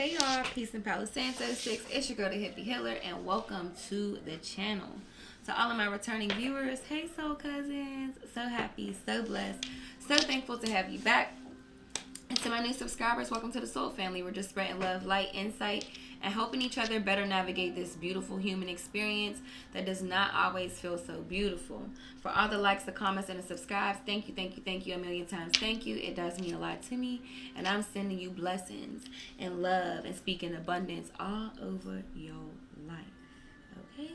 Hey y'all, peace and Palo Santo 6. It's your girl, the Hippie Healer, and welcome to the channel. To all of my returning viewers, hey soul cousins, so happy, so blessed, so thankful to have you back. And to my new subscribers, welcome to the soul family. We're just spreading love, light, insight, and helping each other better navigate this beautiful human experience that does not always feel so beautiful. For all the likes, the comments, and the subscribes, thank you, thank you, thank you a million times. Thank you. It does mean a lot to me. And I'm sending you blessings and love and speaking abundance all over your life. Okay?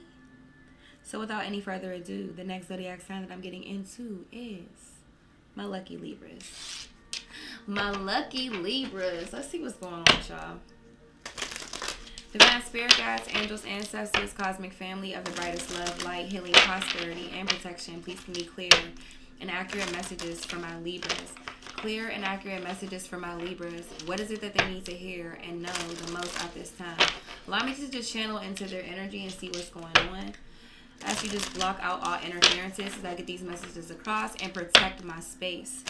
So without any further ado, the next zodiac sign that I'm getting into is my lucky Libras. My lucky Libras. Let's see what's going on with y'all. Divine spirit guides, angels, ancestors, cosmic family of the brightest love, light, healing, prosperity, and protection. Please give me clear and accurate messages for my Libras. Clear and accurate messages for my Libras. What is it that they need to hear and know the most at this time? Allow me to just channel into their energy and see what's going on. As you just block out all interferences as I get these messages across and protect my space.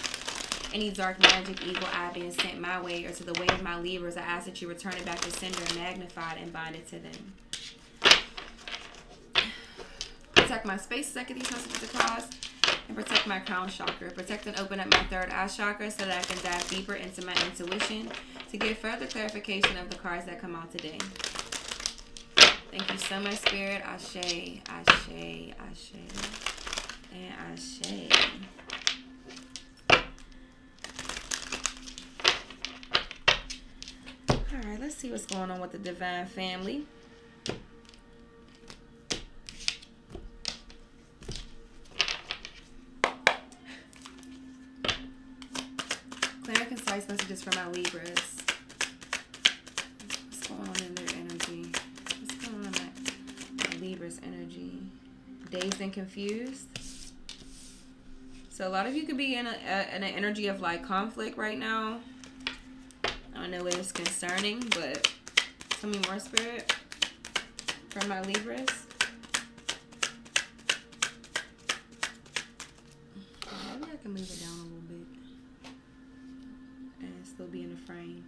Any dark magic, evil eye being sent my way or to the way of my Libras, I ask that you return it back to sender, magnified, and bind it to them. Protect my space as I get these messages across, and protect my crown chakra. Protect and open up my third eye chakra so that I can dive deeper into my intuition to get further clarification of the cards that come out today. Thank you so much, Spirit. Ashe, Ashe, Ashe, and Ashe. Alright, let's see what's going on with the divine family. Clear and concise messages for my Libras. What's going on in their energy? What's going on in my Libras' energy? Dazed and confused. So a lot of you could be in an energy of like conflict right now. I don't know what it's concerning, but tell me more, Spirit, from my Libras. Maybe I can move it down a little bit and still be in the frame.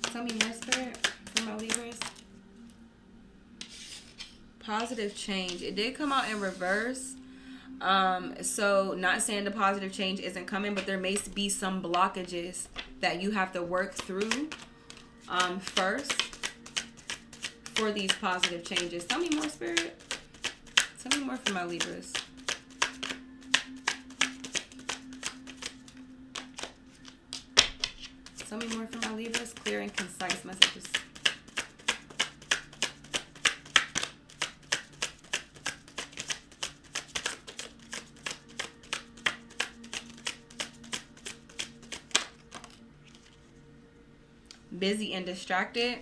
Tell me more, Spirit, from my Libras. Positive change. It did come out in reverse. So not saying the positive change isn't coming, but there may be some blockages that you have to work through first for these positive changes. Tell me more, Spirit. Tell me more for my Libras. Tell me more for my Libras. Clear and concise messages. Busy and distracted.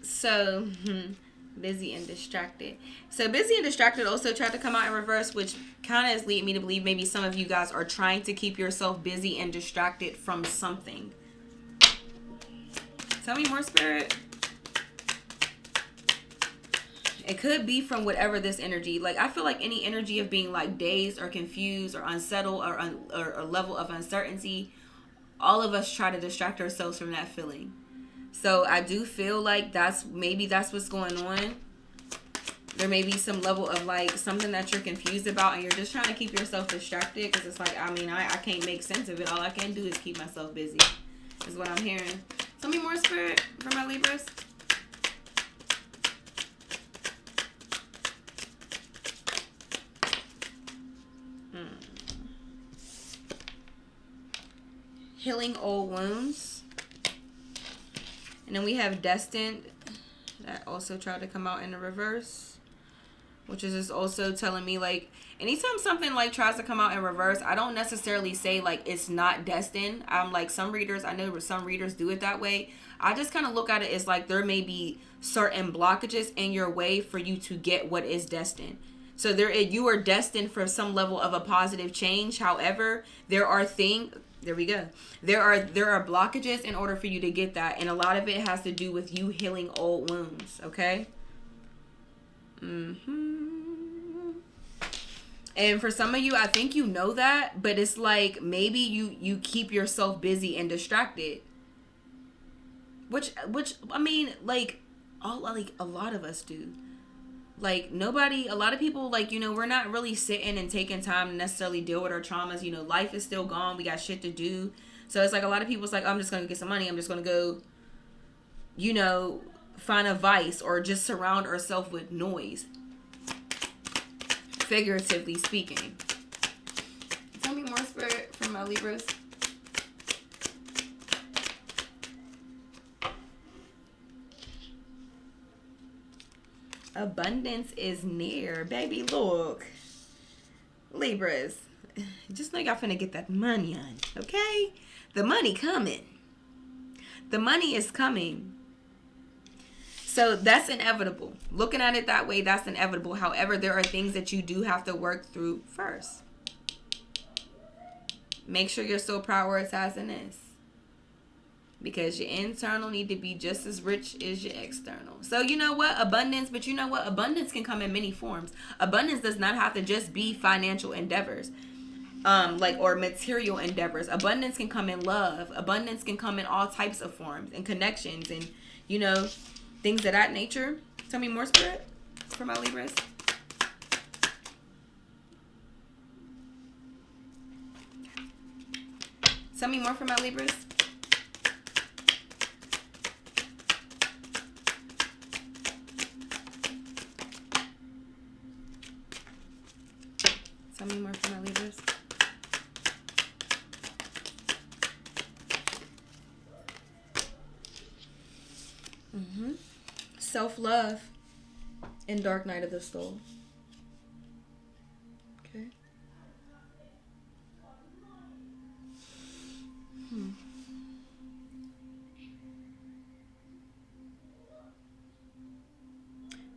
So, busy and distracted. So, busy and distracted also tried to come out in reverse, which kind of has led me to believe maybe some of you guys are trying to keep yourself busy and distracted from something. Tell me more, Spirit. It could be from whatever this energy, like I feel like any energy of being like dazed or confused or unsettled or a level of uncertainty, all of us try to distract ourselves from that feeling. So I do feel like that's what's going on. There may be some level of like something that you're confused about and you're just trying to keep yourself distracted because it's like, I mean, I can't make sense of it. All I can do is keep myself busy is what I'm hearing. Tell me more, Spirit, for my Libras. Healing old wounds. And then we have destined. That also tried to come out in the reverse. Which is just also telling me like anytime something like tries to come out in reverse, I don't necessarily say like it's not destined. I'm like some readers, I know some readers do it that way. I just kind of look at it as like there may be certain blockages in your way for you to get what is destined. So you are destined for some level of a positive change. However, there are things. There we go. There are blockages in order for you to get that. And a lot of it has to do with you healing old wounds. Okay. And for some of you, I think you know that, but it's like maybe you keep yourself busy and distracted. Which I mean, like a lot of us do. Like nobody, a lot of people, like, we're not really sitting and taking time to necessarily deal with our traumas. Life is still gone. We got shit to do. So it's like a lot of people's like, I'm just going to get some money. I'm just going to go, find a vice or just surround ourselves with noise. Figuratively speaking. Tell me more, Spirit, from my Libras. Abundance is near, baby. Look, Libras, just know y'all finna get that money on, okay? The money coming. The money is coming. So that's inevitable. Looking at it that way, that's inevitable. However, there are things that you do have to work through first. Make sure you're still prioritizing this. Because your internal need to be just as rich as your external. So you know what? Abundance, but you know what? Abundance can come in many forms. Abundance does not have to just be financial endeavors. Or material endeavors. Abundance can come in love. Abundance can come in all types of forms and connections and, things of that nature. Tell me more, Spirit, for my Libras. Tell me more for my Libras. Tell me more for my Libras. Self-love and dark night of the soul. Okay.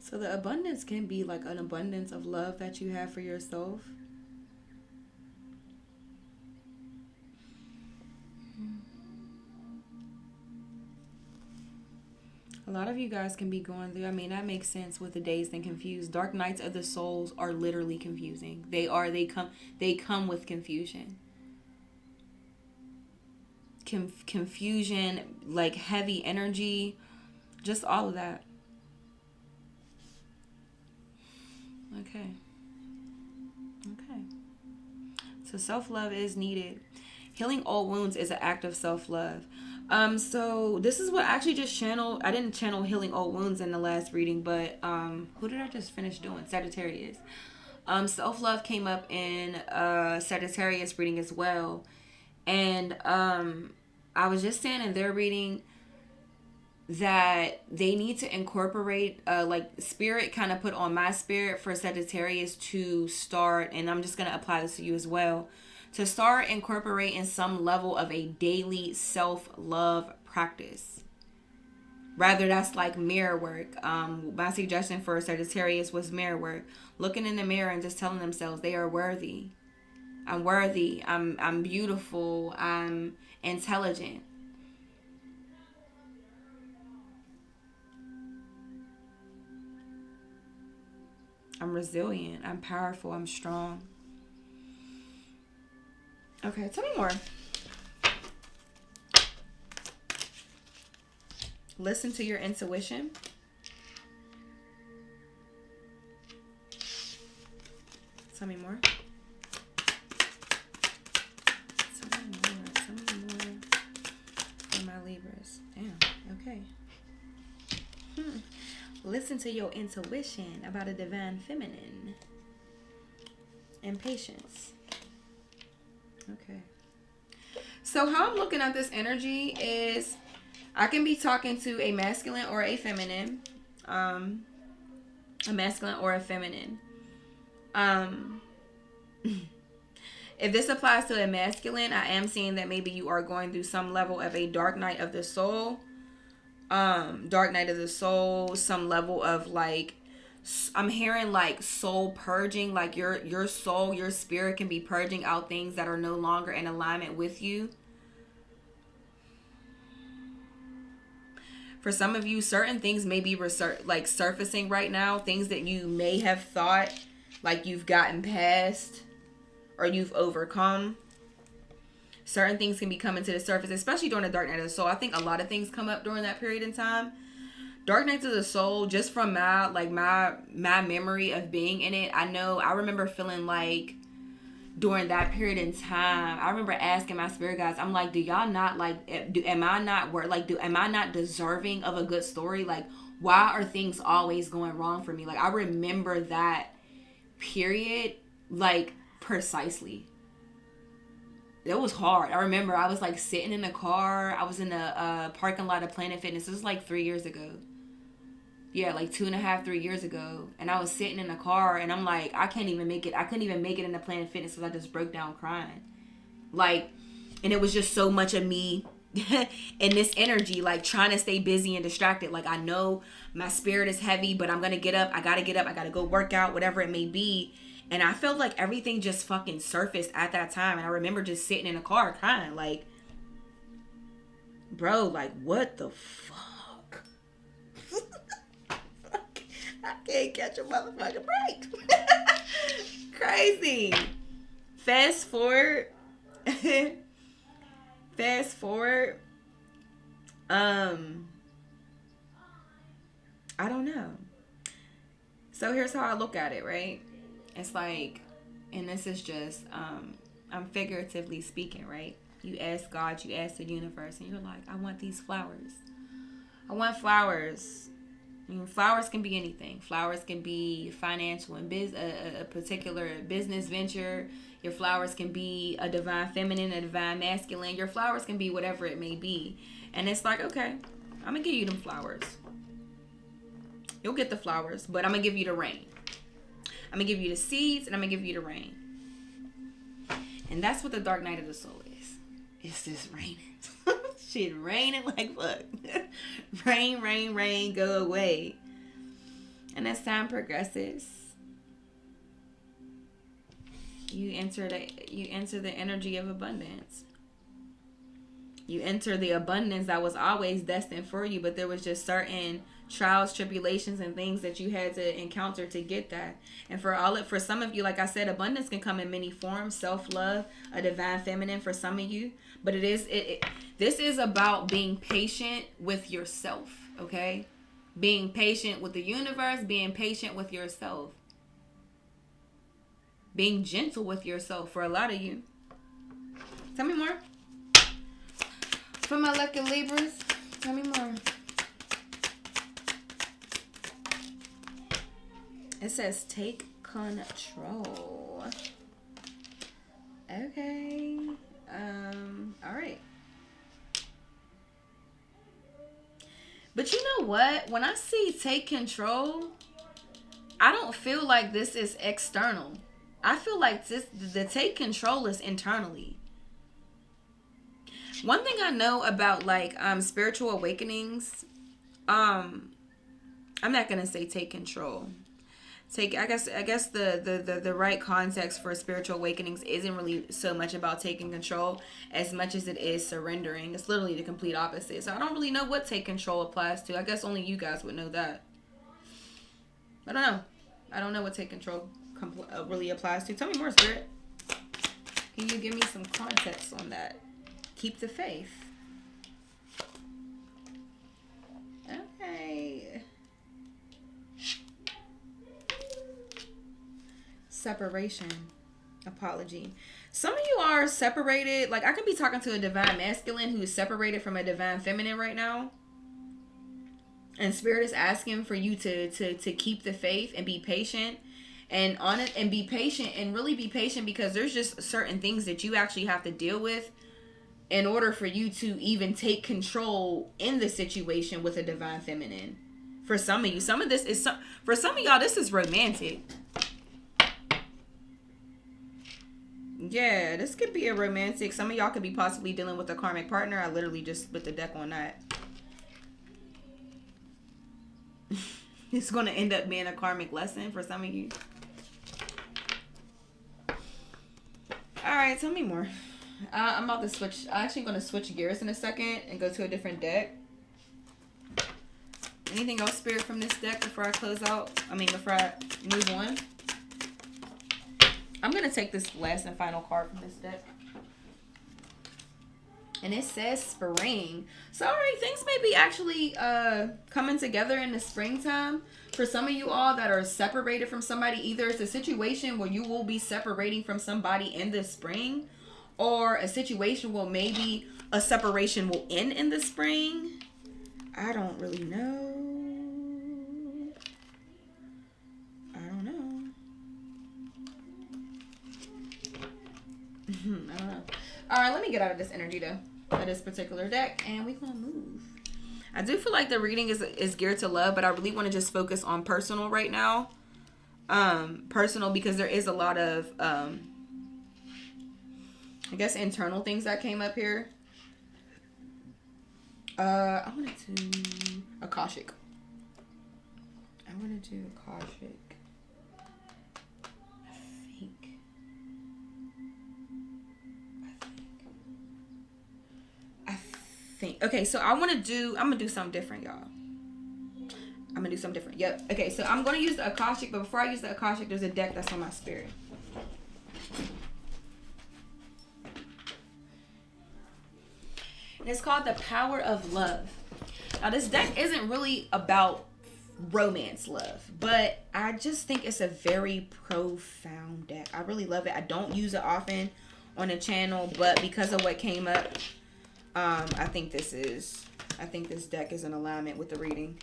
So the abundance can be like an abundance of love that you have for yourself. A lot of you guys can be going through, that makes sense with the dazed and confused. Dark nights of the souls are literally confusing. They come with confusion. Confusion, like heavy energy, just all of that. Okay. So self-love is needed. Healing old wounds is an act of self-love. So this is what I actually just channeled. I didn't channel healing old wounds in the last reading, but who did I just finish doing? Sagittarius. Self-love came up in Sagittarius reading as well. And I was just saying in their reading that they need to incorporate spirit kind of put on my spirit for Sagittarius to start, and I'm just going to apply this to you as well, to start incorporating some level of a daily self-love practice. Rather, that's like mirror work. My suggestion for Sagittarius was mirror work. Looking in the mirror and just telling themselves they are worthy. I'm worthy. I'm beautiful. I'm intelligent. I'm resilient. I'm powerful. I'm strong. Okay, tell me more. Listen to your intuition. Tell me more. Tell me more for my Libras. Damn, okay. Listen to your intuition about a divine feminine. And patience. Okay. So how I'm looking at this energy is I can be talking to a masculine or a feminine. A masculine or a feminine. If this applies to a masculine, I am seeing that maybe you are going through some level of a dark night of the soul. Dark night of the soul, some level of like, I'm hearing like soul purging, like your soul, your spirit can be purging out things that are no longer in alignment with you. For some of you, certain things may be like surfacing right now. Things that you may have thought like you've gotten past or you've overcome. Certain things can be coming to the surface, especially during the dark night of the soul. I think a lot of things come up during that period in time. Dark nights of the soul, just from my memory of being in it, I remember feeling like during that period in time, I remember asking my spirit guides, I'm like, do y'all not like, am I not deserving of a good story? Like, why are things always going wrong for me? Like, I remember that period, like, precisely. It was hard. I remember I was like sitting in the car. I was in the parking lot of Planet Fitness. This was like 3 years ago. Yeah, like 2.5, 3 years ago. And I was sitting in the car and I'm like, I can't even make it. I couldn't even make it in the Planet Fitness because I just broke down crying. Like, and it was just so much of me in this energy, like trying to stay busy and distracted. Like, I know my spirit is heavy, but I'm going to get up. I got to get up. I got to go work out, whatever it may be. And I felt like everything just fucking surfaced at that time. And I remember just sitting in a car crying. Like, bro, like, what the fuck? I can't catch a motherfucking break. Crazy. Fast forward. I don't know. So here's how I look at it, right? It's like, and this is just, I'm figuratively speaking, right? You ask God, you ask the universe, and you're like, I want these flowers. I want flowers. I mean, flowers can be anything. Flowers can be financial and a particular business venture. Your flowers can be a divine feminine, a divine masculine. Your flowers can be whatever it may be. And it's like, okay, I'm going to give you them flowers. You'll get the flowers, but I'm going to give you the rain. I'm going to give you the seeds, and I'm going to give you the rain. And that's what the dark night of the soul is. It's just raining. Shit raining like fuck. Rain, rain, rain, go away. And as time progresses, you enter the energy of abundance. You enter the abundance that was always destined for you, but there was just certain trials, tribulations, and things that you had to encounter to get that. And for some of you, like I said, abundance can come in many forms. Self-love, a divine feminine for some of you. But this is about being patient with yourself, okay? Being patient with the universe, being patient with yourself. Being gentle with yourself for a lot of you. Tell me more. For my lucky Libras, tell me more. It says take control. Okay. All right. But you know what? When I see take control, I don't feel like this is external. I feel like the take control is internally. One thing I know about like spiritual awakenings, I'm not gonna say take control. I guess the right context for spiritual awakenings isn't really so much about taking control as much as it is surrendering. It's literally the complete opposite. So I don't really know what take control applies to. I guess only you guys would know that. I don't know. I don't know what take control really applies to. Tell me more, Spirit. Can you give me some context on that? Keep the faith. Okay. Separation. Apology. Some of you are separated. Like, I could be talking to a divine masculine who is separated from a divine feminine right now. And Spirit is asking for you to keep the faith and be patient and on it and be patient and really be patient, because there's just certain things that you actually have to deal with in order for you to even take control in the situation with a divine feminine. For some of you, for some of y'all, this is romantic. Yeah, this could be a romantic. Some of y'all could be possibly dealing with a karmic partner. I literally just split the deck on that. It's going to end up being a karmic lesson for some of you. All right, tell me more. I'm about to switch. I'm actually going to switch gears in a second and go to a different deck. Anything else, Spirit, from this deck before I close out? Before I move on? I'm going to take this last and final card from this deck. And it says spring. So, all right, things may be actually coming together in the springtime. For some of you all that are separated from somebody, either it's a situation where you will be separating from somebody in the spring, or a situation where maybe a separation will end in the spring. I don't really know. I don't know. I don't know. All right, let me get out of this energy though, of this particular deck, and we're gonna move. I do feel like the reading is geared to love, but I really want to just focus on personal right now. Personal, because there is a lot of I guess internal things that came up here. I want to do Akashic. I want to do Akashic. I think. Okay, so I'm gonna do something different, y'all. I'm gonna do something different. Yep. Okay, so I'm gonna use the Akashic, but before I use the Akashic, there's a deck that's on my spirit. And it's called The Power of Love. Now, this deck isn't really about romance love, but I just think it's a very profound deck. I really love it. I don't use it often on the channel, but because of what came up, I think this deck is in alignment with the reading.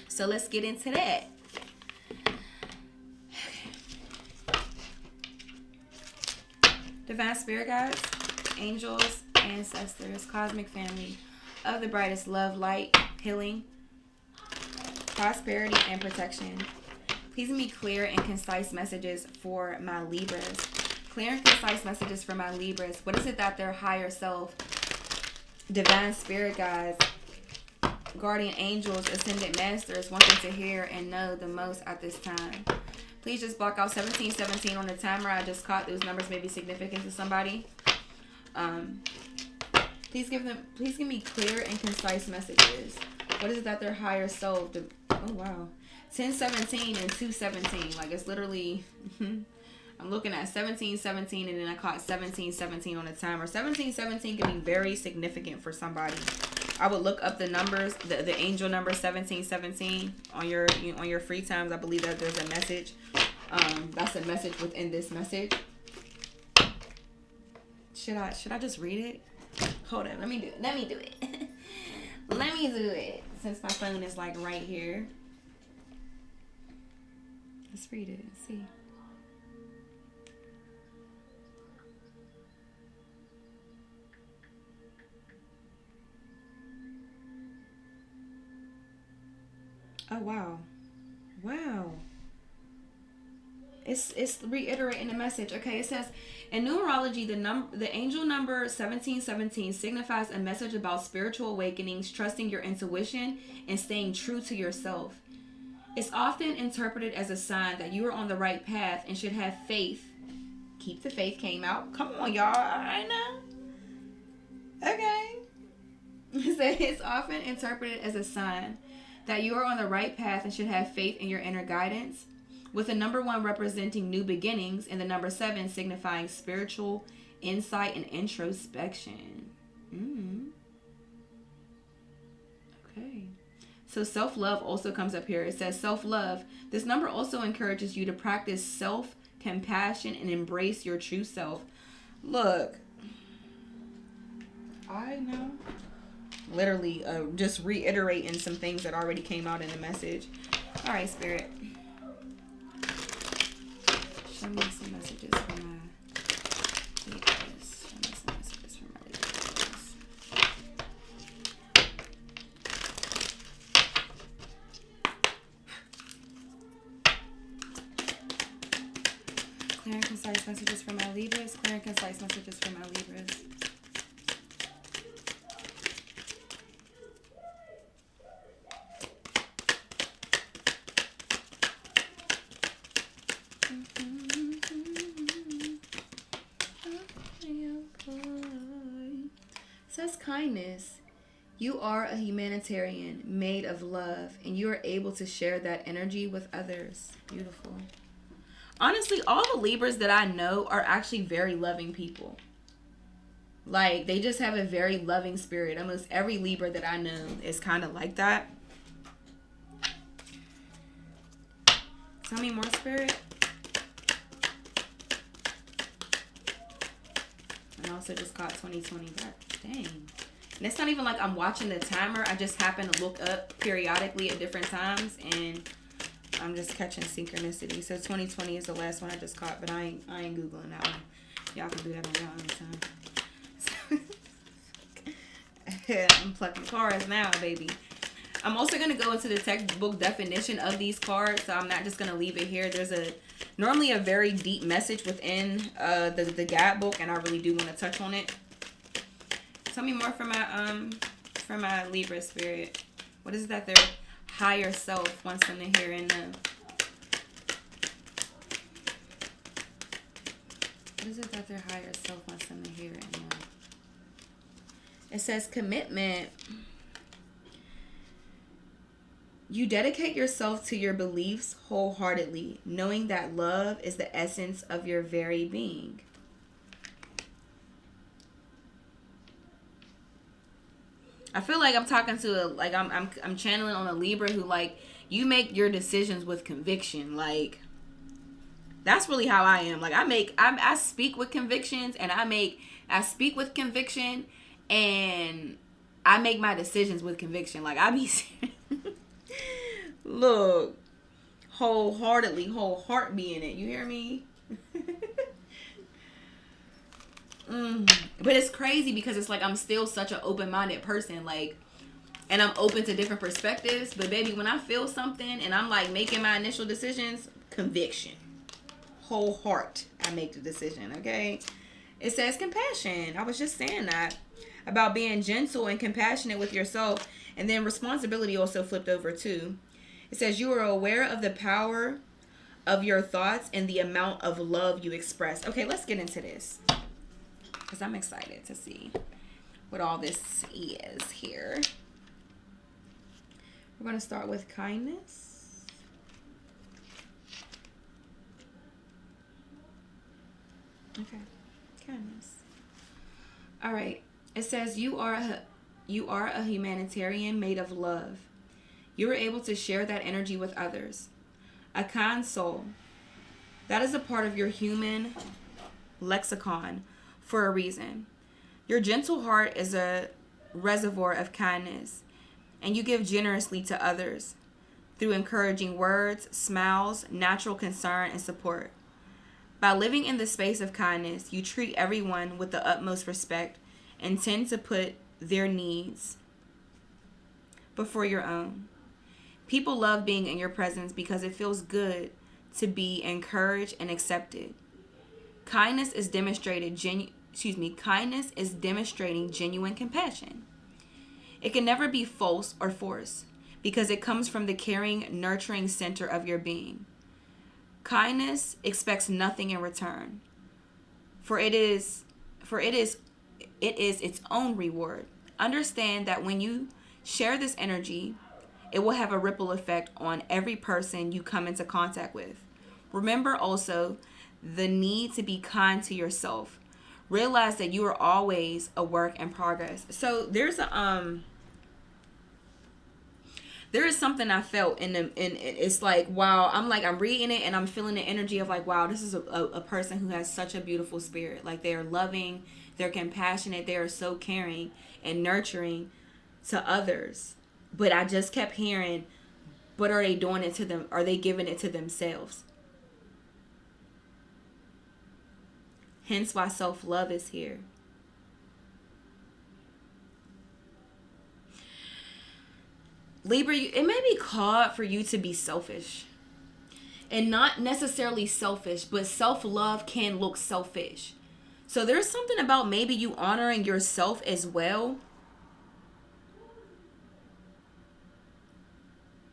So let's get into that. Divine Spirit Guides, angels, ancestors, cosmic family of the brightest love, light, healing, prosperity, and protection. Please give me clear and concise messages for my Libras. Clear and concise messages for my Libras. What is it that their higher self, divine spirit guides, guardian angels, ascended masters want them to hear and know the most at this time? Please just block out 1717 on the timer. I just caught those numbers may be significant to somebody. Please give me clear and concise messages. What is it that their higher self? Oh wow, 1017 and 217. Like, it's literally. I'm looking at 1717 and then I caught 1717 on the timer. 1717 can be very significant for somebody. I would look up the numbers, the angel number 1717 on your free times. I believe that there's a message. That's a message within this message. Should I just read it? Hold on, let me do it. Let me do it. Since my phone is like right here. Let's read it and see. Oh wow. Wow. It's reiterating the message. Okay, it says in numerology, the angel number 1717 signifies a message about spiritual awakenings, trusting your intuition, and staying true to yourself. It's often interpreted as a sign that you are on the right path and should have faith. Keep the faith came out. Come on, y'all. I know. Okay. So it's often interpreted as a sign that you are on the right path and should have faith in your inner guidance, with the number 1 representing new beginnings and the number 7 signifying spiritual insight and introspection. Okay. So self-love also comes up here. It says self-love. This number also encourages you to practice self-compassion and embrace your true self. Look, I know. Literally just reiterating some things that already came out in the message. All right, Spirit. Show me some messages for my Libras. Show me some messages for my Libras. Clear and concise messages for my Libras. Clear and concise messages for my Libras. Says kindness. You are a humanitarian made of love, and you are able to share that energy with others. Beautiful. Honestly, all the Libras that I know are actually very loving people. Like, they just have a very loving spirit. Almost every Libra that I know is kind of like that. Tell me more, Spirit. I also just caught 2020. God dang. And it's not even like I'm watching the timer. I just happen to look up periodically at different times, and I'm just catching synchronicity. So 2020 is the last one I just caught, but I ain't Googling that one. Y'all can do that on your own time. I'm plucking cards now, baby. I'm also going to go into the textbook definition of these cards, so I'm not just going to leave it here. There's normally a very deep message within the guide book, and I really do want to touch on it. Tell me more from my Libra spirit. What is it that their higher self wants them to hear and know? What is it that their higher self wants them to hear and know? It says commitment. You dedicate yourself to your beliefs wholeheartedly, knowing that love is the essence of your very being. I feel like I'm talking to I'm channeling on a Libra who, like, you make your decisions with conviction. Like, that's really how I am. Like, I speak with convictions, and I speak with conviction, and I make my decisions with conviction. Like, I be look, wholeheartedly, whole heart be in it. You hear me? But it's crazy because it's like I'm still such an open-minded person, like, and I'm open to different perspectives. But baby, when I feel something and I'm like making my initial decisions, conviction, whole heart, I make the decision. Okay. It says compassion. I was just saying that about being gentle and compassionate with yourself, and then responsibility also flipped over too. It says you are aware of the power of your thoughts and the amount of love you express. Okay, let's get into this, because I'm excited to see what all this is here. We're going to start with kindness. Okay, kindness. All right. It says you are a humanitarian made of love. You are able to share that energy with others. A kind soul. That is a part of your human lexicon for a reason. Your gentle heart is a reservoir of kindness, and you give generously to others through encouraging words, smiles, natural concern, and support. By living in the space of kindness, you treat everyone with the utmost respect and tend to put their needs before your own. People love being in your presence because it feels good to be encouraged and accepted. Kindness is demonstrating genuine compassion. It can never be false or forced because it comes from the caring, nurturing center of your being. Kindness expects nothing in return, for it is its own reward. Understand that when you share this energy, it will have a ripple effect on every person you come into contact with. Remember also the need to be kind to yourself. Realize that you are always a work in progress. So there is something I felt in it's like, wow, I'm reading it and I'm feeling the energy of like, wow, this is a person who has such a beautiful spirit. Like, they are loving, they're compassionate, they are so caring and nurturing to others. But I just kept hearing, but are they doing it to them? Are they giving it to themselves? Hence why self-love is here. Libra, it may be called for you to be selfish. And not necessarily selfish, but self-love can look selfish. So there's something about maybe you honoring yourself as well.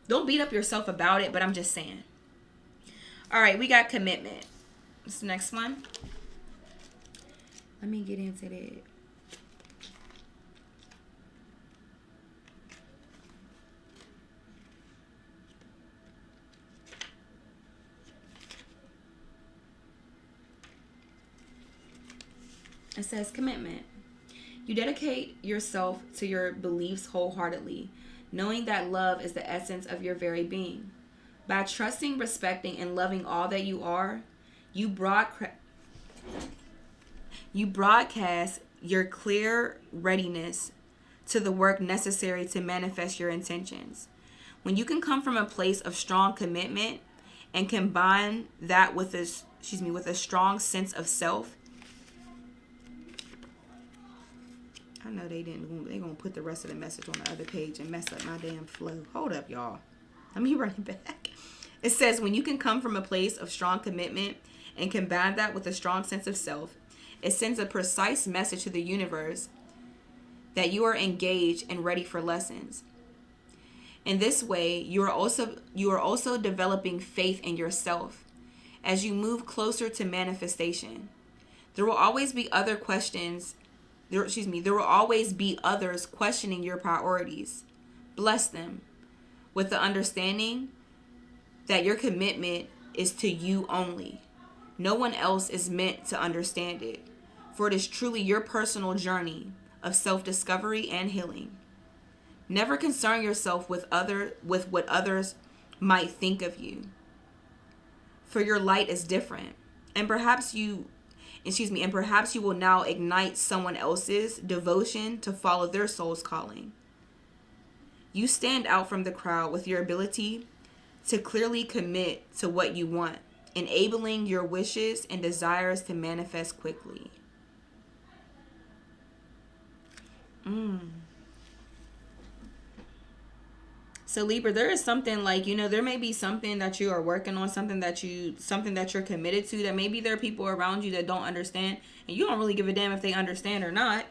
Don't beat up yourself about it, but I'm just saying. All right, we got commitment. What's the next one? Let me get into that. It says commitment. You dedicate yourself to your beliefs wholeheartedly, knowing that love is the essence of your very being. By trusting, respecting, and loving all that you are, you broadcast your clear readiness to the work necessary to manifest your intentions. When you can come from a place of strong commitment and combine that with a strong sense of self. I know they're gonna put the rest of the message on the other page and mess up my damn flow. Hold up, y'all. Let me run it back. It says, when you can come from a place of strong commitment and combine that with a strong sense of self, it sends a precise message to the universe that you are engaged and ready for lessons. In this way, you are also developing faith in yourself as you move closer to manifestation. There will always be others questioning your priorities. Bless them with the understanding that your commitment is to you only. No one else is meant to understand it, for it is truly your personal journey of self-discovery and healing. Never concern yourself with what others might think of you, for your light is different, and perhaps you will now ignite someone else's devotion to follow their soul's calling. You stand out from the crowd with your ability to clearly commit to what you want, enabling your wishes and desires to manifest quickly. So Libra, there is something like, there may be something that you are working on, something that you're committed to, that maybe there are people around you that don't understand, and you don't really give a damn if they understand or not.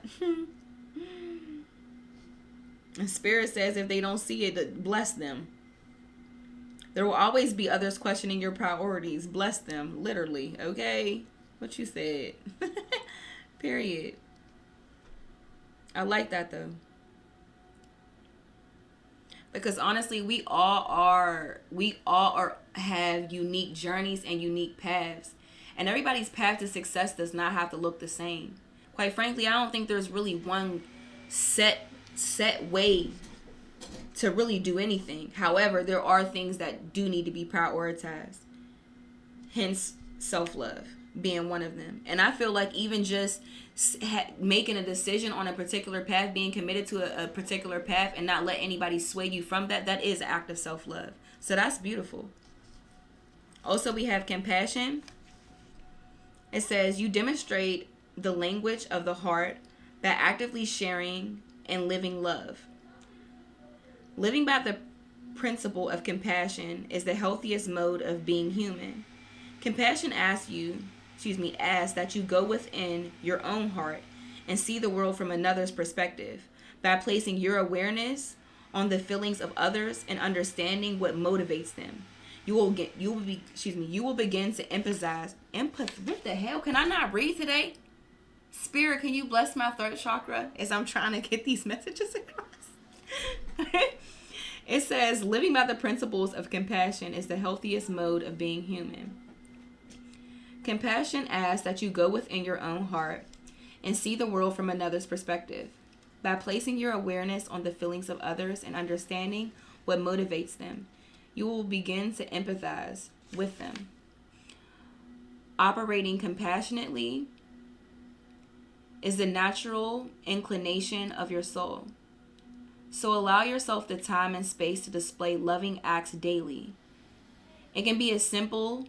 And Spirit says if they don't see it, bless them. There will always be others questioning your priorities. Bless them, literally. Okay? What you said. Period. I like that though. Because honestly, we all have unique journeys and unique paths. And everybody's path to success does not have to look the same. Quite frankly, I don't think there's really one set way to really do anything. However, there are things that do need to be prioritized. Hence, self-love being one of them. And I feel like even just making a decision on a particular path, being committed to a particular path and not let anybody sway you from that is an act of self-love. So that's beautiful. Also, we have compassion. It says you demonstrate the language of the heart by actively sharing and living love. Living by the principle of compassion is the healthiest mode of being human. Compassion asks that you go within your own heart and see the world from another's perspective by placing your awareness on the feelings of others and understanding what motivates them. You will begin to empathize. What the hell? Can I not read today? Spirit, can you bless my throat chakra as I'm trying to get these messages across? It says, living by the principles of compassion is the healthiest mode of being human. Compassion asks that you go within your own heart and see the world from another's perspective. By placing your awareness on the feelings of others and understanding what motivates them, you will begin to empathize with them. Operating compassionately is the natural inclination of your soul. So allow yourself the time and space to display loving acts daily. It can be as simple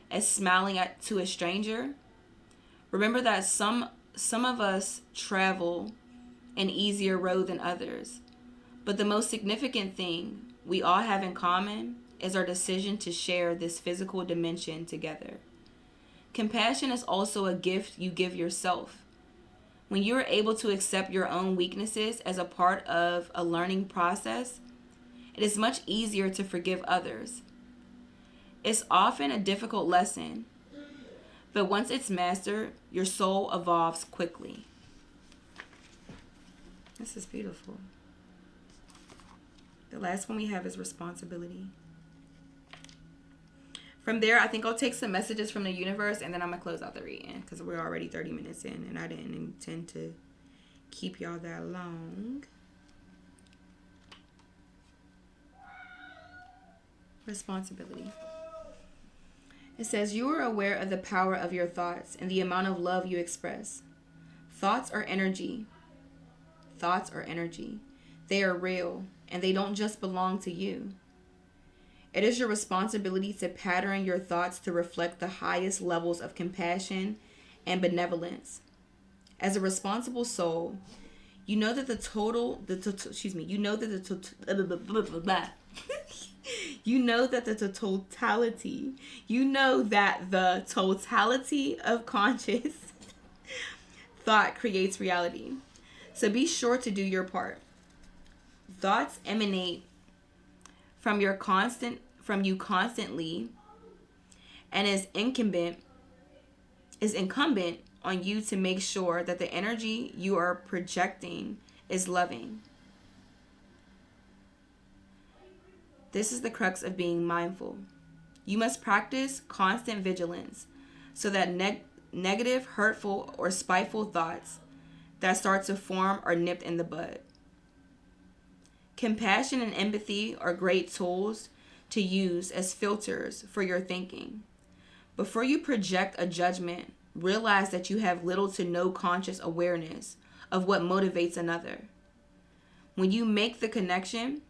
as smiling to a stranger. Remember that some of us travel an easier road than others. But the most significant thing we all have in common is our decision to share this physical dimension together. Compassion is also a gift you give yourself. When you are able to accept your own weaknesses as a part of a learning process, it is much easier to forgive others. It's often a difficult lesson, but once it's mastered, your soul evolves quickly. This is beautiful. The last one we have is responsibility. From there, I think I'll take some messages from the universe, and then I'm going to close out the reading because we're already 30 minutes in, and I didn't intend to keep y'all that long. Responsibility. It says, you are aware of the power of your thoughts and the amount of love you express. Thoughts are energy. Thoughts are energy. They are real, and they don't just belong to you. It is your responsibility to pattern your thoughts to reflect the highest levels of compassion and benevolence. As a responsible soul, you know that the totality of conscious thought creates reality. So be sure to do your part. Thoughts emanate from you constantly, and is incumbent on you to make sure that the energy you are projecting is loving. This is the crux of being mindful. You must practice constant vigilance so that negative, hurtful, or spiteful thoughts that start to form are nipped in the bud. Compassion and empathy are great tools to use as filters for your thinking. Before you project a judgment, realize that you have little to no conscious awareness of what motivates another. When you make the connection,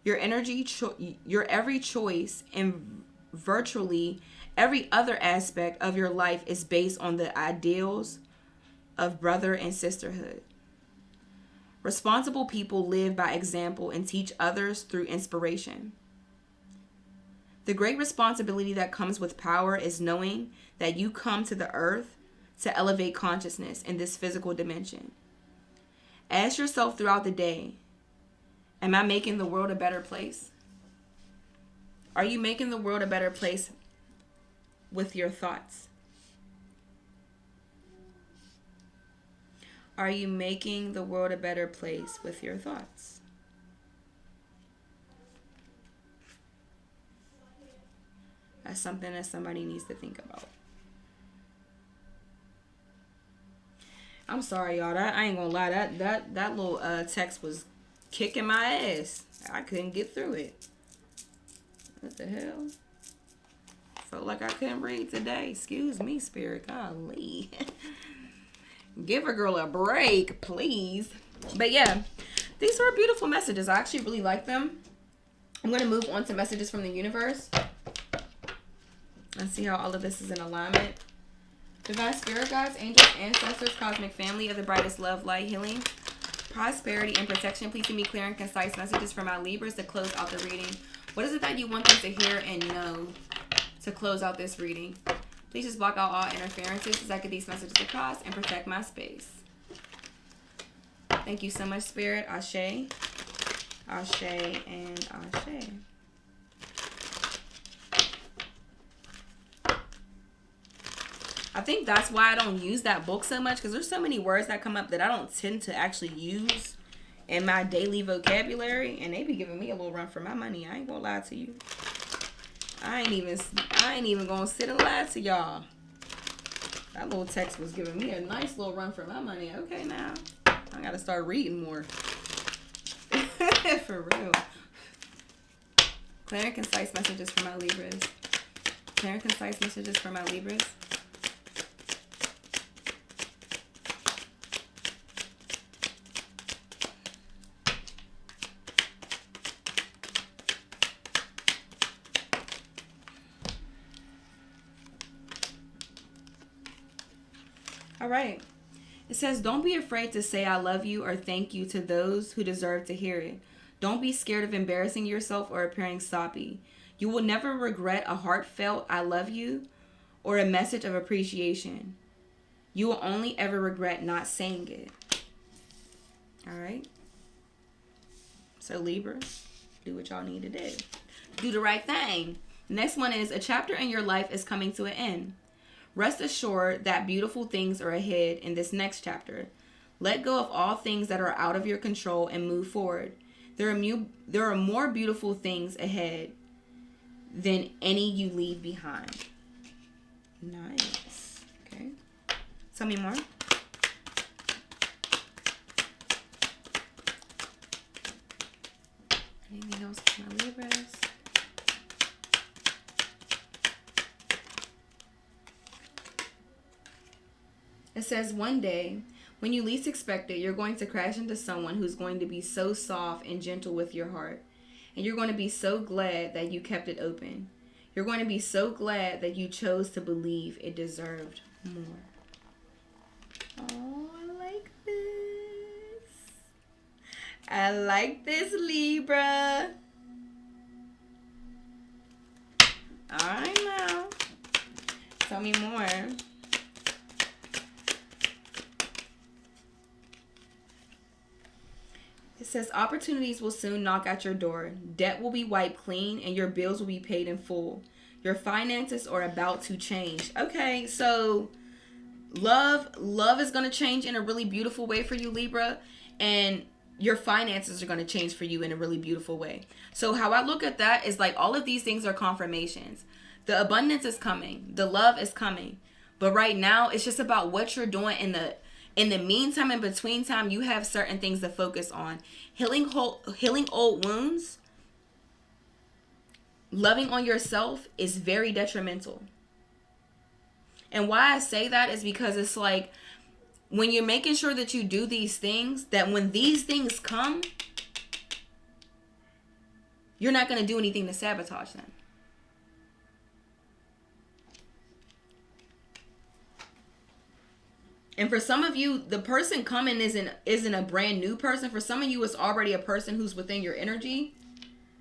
your every choice and virtually every other aspect of your life is based on the ideals of brother and sisterhood. Responsible people live by example and teach others through inspiration. The great responsibility that comes with power is knowing that you come to the earth to elevate consciousness in this physical dimension. Ask yourself throughout the day, am I making the world a better place? Are you making the world a better place with your thoughts? Are you making the world a better place with your thoughts? That's something that somebody needs to think about. I'm sorry, y'all. I ain't gonna lie. That little text was kicking my ass. I couldn't get through it. What the hell? Felt like I couldn't read today. Excuse me, Spirit. Golly. Give a girl a break, please. But yeah, these were beautiful messages. I actually really like them. I'm going to move on to messages from the universe and see how all of this is in alignment. Divine Spirit Guides, Angels, Ancestors, Cosmic Family of the Brightest Love, Light, Healing, Prosperity, and Protection. Please give me clear and concise messages for my Libras to close out the reading. What is it that you want them to hear and know to close out this reading? Please just block out all interferences as I get these messages across and protect my space. Thank you so much, Spirit. Ashe, Ashe, and Ashe. I think that's why I don't use that book so much, because there's so many words that come up that I don't tend to actually use in my daily vocabulary, and they be giving me a little run for my money. I ain't gonna lie to you. I ain't even gonna sit and lie to y'all. That little text was giving me a nice little run for my money. Okay, now I gotta start reading more. For real. Clear and concise messages for my Libras. Clear and concise messages for my Libras. All right. It says, don't be afraid to say I love you or thank you to those who deserve to hear it. Don't be scared of embarrassing yourself or appearing soppy. You will never regret a heartfelt I love you or a message of appreciation. You will only ever regret not saying it. All right. So Libra, do what y'all need to do. Do the right thing. Next one is, a chapter in your life is coming to an end. Rest assured that beautiful things are ahead in this next chapter. Let go of all things that are out of your control and move forward. There are more beautiful things ahead than any you leave behind. Nice. Okay. Tell me more. Anything else for my Libras? It says, one day, when you least expect it, you're going to crash into someone who's going to be so soft and gentle with your heart. And you're going to be so glad that you kept it open. You're going to be so glad that you chose to believe it deserved more. Oh, I like this. I like this, Libra. All right, now. Tell me more. It says, opportunities will soon knock at your door. Debt will be wiped clean and your bills will be paid in full. Your finances are about to change. Okay, so love is going to change in a really beautiful way for you, Libra. And your finances are going to change for you in a really beautiful way. So how I look at that is like all of these things are confirmations. The abundance is coming. The love is coming. But right now, it's just about what you're doing in the meantime, in between time. You have certain things to focus on. Healing old wounds. Loving on yourself is very detrimental. And why I say that is because it's like when you're making sure that you do these things, that when these things come, you're not going to do anything to sabotage them. And for some of you, the person coming isn't a brand new person. For some of you, it's already a person who's within your energy.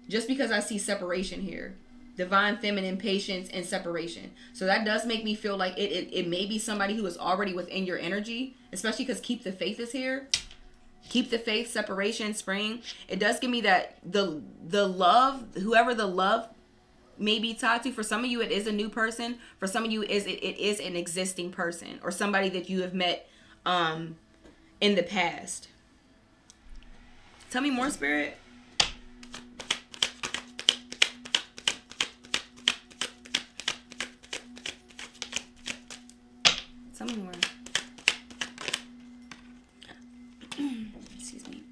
Just because I see separation here. Divine feminine patience and separation. So that does make me feel like it may be somebody who is already within your energy. Especially because keep the faith is here. Keep the faith, separation, spring. It does give me that the love, whoever the love may be tied to. For some of you, it is a new person. For some of you, it is an existing person or somebody that you have met in the past. Tell me more, Spirit. Tell me more. Excuse me.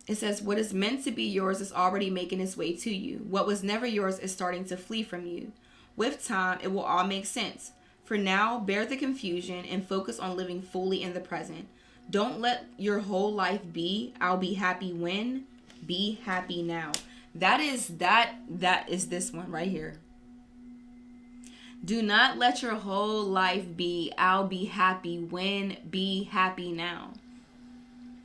It says, what is meant to be yours is already making its way to you. What was never yours is starting to flee from you. With time, it will all make sense. For now, bear the confusion and focus on living fully in the present. Don't let your whole life be, I'll be happy when. Be happy now. That is this one right here. Do not let your whole life be, I'll be happy when. Be happy now.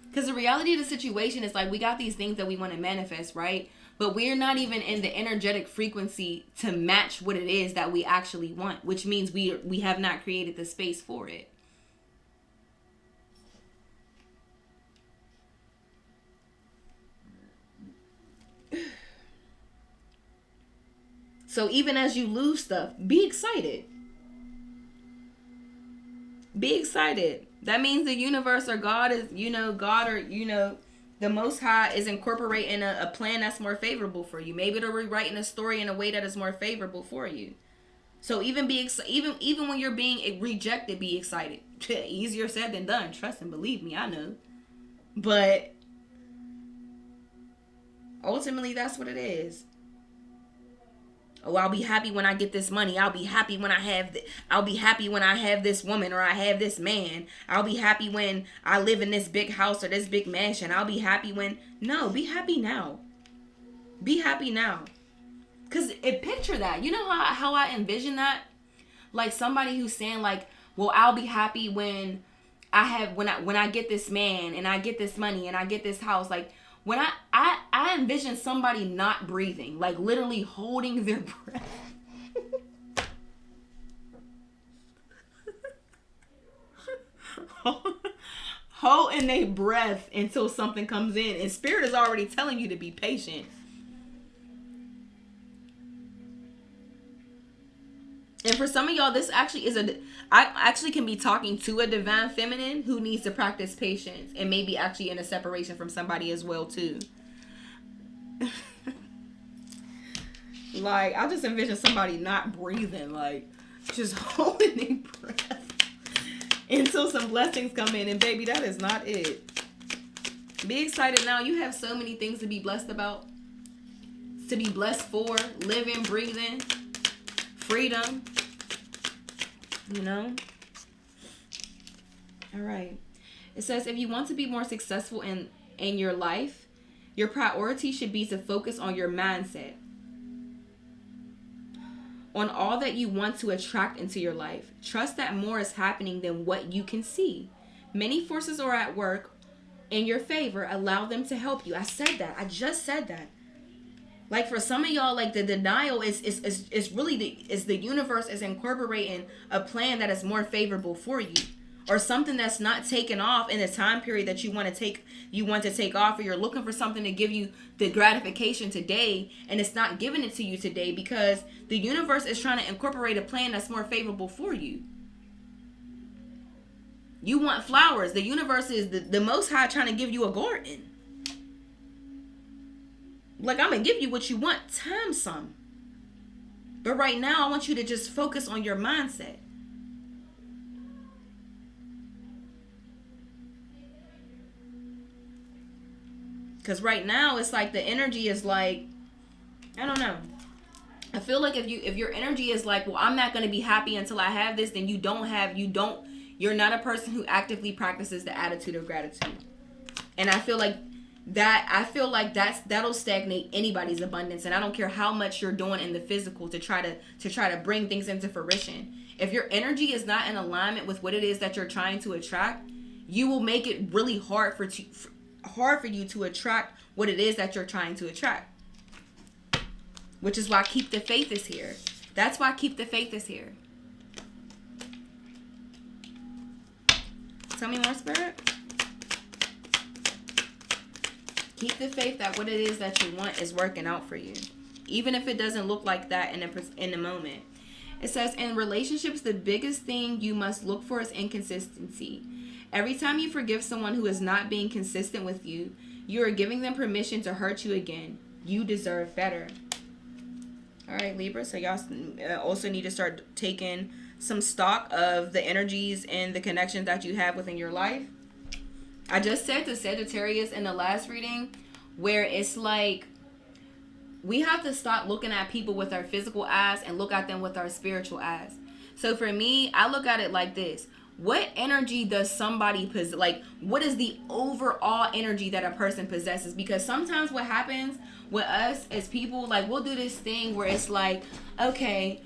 Because the reality of the situation is like we got these things that we want to manifest, right? But we're not even in the energetic frequency to match what it is that we actually want, which means we have not created the space for it. So even as you lose stuff, be excited. Be excited. That means the universe or God is, God or, the Most High is incorporating a plan that's more favorable for you. Maybe they're rewriting a story in a way that is more favorable for you. So even when you're being rejected, be excited. Easier said than done. Trust and believe me, I know. But ultimately, that's what it is. Oh, I'll be happy when I get this money. I'll be happy when I have this woman or I have this man. I'll be happy when I live in this big house or this big mansion. I'll be happy when... No, be happy now. Be happy now. Because picture that. You know how I envision that? Like somebody who's saying like, well, I'll be happy when I get this man and I get this money and I get this house. Like, when I envision somebody not breathing, like literally holding their breath. Holding their breath until something comes in. And Spirit is already telling you to be patient. And for some of y'all, this actually I actually can be talking to a divine feminine who needs to practice patience and maybe actually in a separation from somebody as well too. Like, I just envision somebody not breathing, like, just holding their breath until some blessings come in. And baby, that is not it. Be excited now. You have so many things to be blessed about, to be blessed for, living, breathing, freedom, you know? All right. It says, if you want to be more successful in your life, your priority should be to focus on your mindset, on all that you want to attract into your life. Trust that more is happening than what you can see. Many forces are at work in your favor. Allow them to help you. I said that. I just said that. Like, for some of y'all, like, the denial is really the universe is incorporating a plan that is more favorable for you, or something that's not taken off in the time period that you want to take off, or you're looking for something to give you the gratification today, and it's not giving it to you today because the universe is trying to incorporate a plan that's more favorable for you. You want flowers. The universe is the Most High trying to give you a garden. Like, I'm going to give you what you want times some. But right now, I want you to just focus on your mindset. Because right now, it's like the energy is like, I don't know. I feel like if your energy is like, well, I'm not going to be happy until I have this, then you're not a person who actively practices the attitude of gratitude. And I feel like that'll stagnate anybody's abundance. And I don't care how much you're doing in the physical to try to bring things into fruition. If your energy is not in alignment with what it is that you're trying to attract, you will make it really hard for you to attract what it is that you're trying to attract. Which is why keep the faith is here. That's why keep the faith is here. Tell me more, Spirit. Keep the faith that what it is that you want is working out for you, even if it doesn't look like that in the moment. It says, in relationships, the biggest thing you must look for is inconsistency. Every time you forgive someone who is not being consistent with you, you are giving them permission to hurt you again. You deserve better. All right, Libra. So y'all also need to start taking some stock of the energies and the connections that you have within your life. I just said to Sagittarius in the last reading, where it's like we have to stop looking at people with our physical eyes and look at them with our spiritual eyes. So for me, I look at it like this. What energy does somebody possess? Like, what is the overall energy that a person possesses? Because sometimes what happens with us as people, like, we'll do this thing where it's like, okay,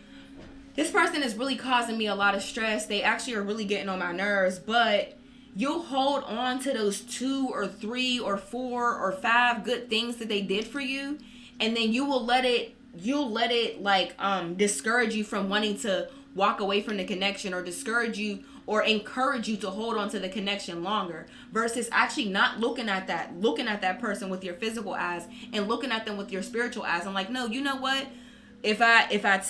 this person is really causing me a lot of stress. They actually are really getting on my nerves, but you'll hold on to those 2 or 3 or 4 or 5 good things that they did for you, and then you'll let it like discourage you from wanting to walk away from the connection, or discourage you or encourage you to hold on to the connection longer, versus actually not looking at that person with your physical eyes and looking at them with your spiritual eyes. I'm like, no, you know what? If I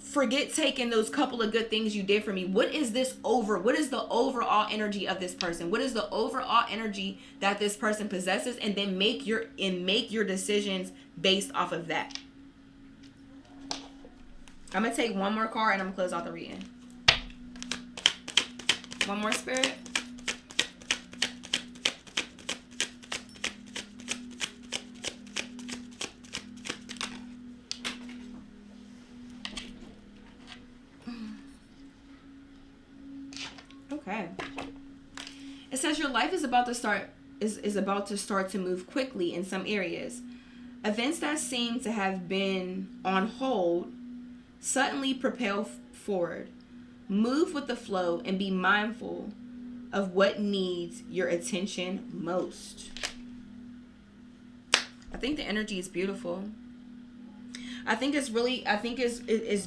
forget taking those couple of good things you did for me, what is the overall energy of this person? What is the overall energy that this person possesses? And then make your decisions based off of that. I'm going to take one more card and I'm going to close out the reading. One more, Spirit. Okay. It says your life is about to start to move quickly in some areas. Events that seem to have been on hold suddenly propel forward. Move with the flow and be mindful of what needs your attention most. I think the energy is beautiful. I think it's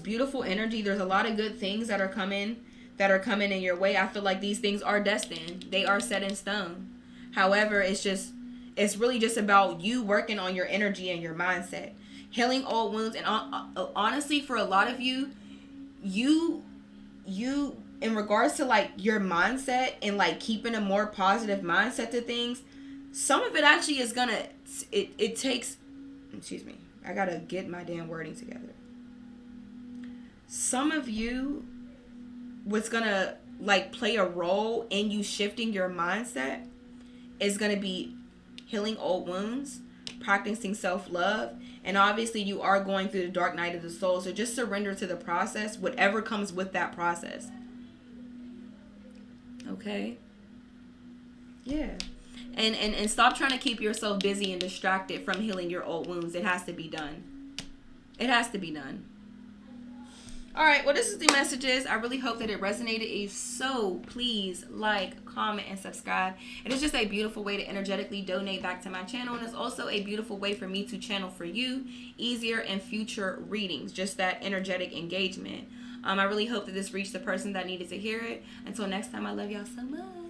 beautiful energy. There's a lot of good things that are coming in your way. I feel like these things are destined. They are set in stone. However, it's really just about you working on your energy and your mindset, healing old wounds. And honestly, for a lot of you in regards to like your mindset and like keeping a more positive mindset to things, some of it actually is gonna it takes, excuse me, I gotta get my damn wording together. Some of you, what's gonna like play a role in you shifting your mindset is gonna be healing old wounds, practicing self-love, and obviously you are going through the dark night of the soul, so just surrender to the process, whatever comes with that process. Okay? Yeah. And stop trying to keep yourself busy and distracted from healing your old wounds. It has to be done. It has to be done. All right, well, this is the messages. I really hope that it resonated. If so, please like, comment, and subscribe. It is just a beautiful way to energetically donate back to my channel, and it's also a beautiful way for me to channel for you easier in future readings, just that energetic engagement. I really hope that this reached the person that needed to hear it. Until next time, I love y'all so much.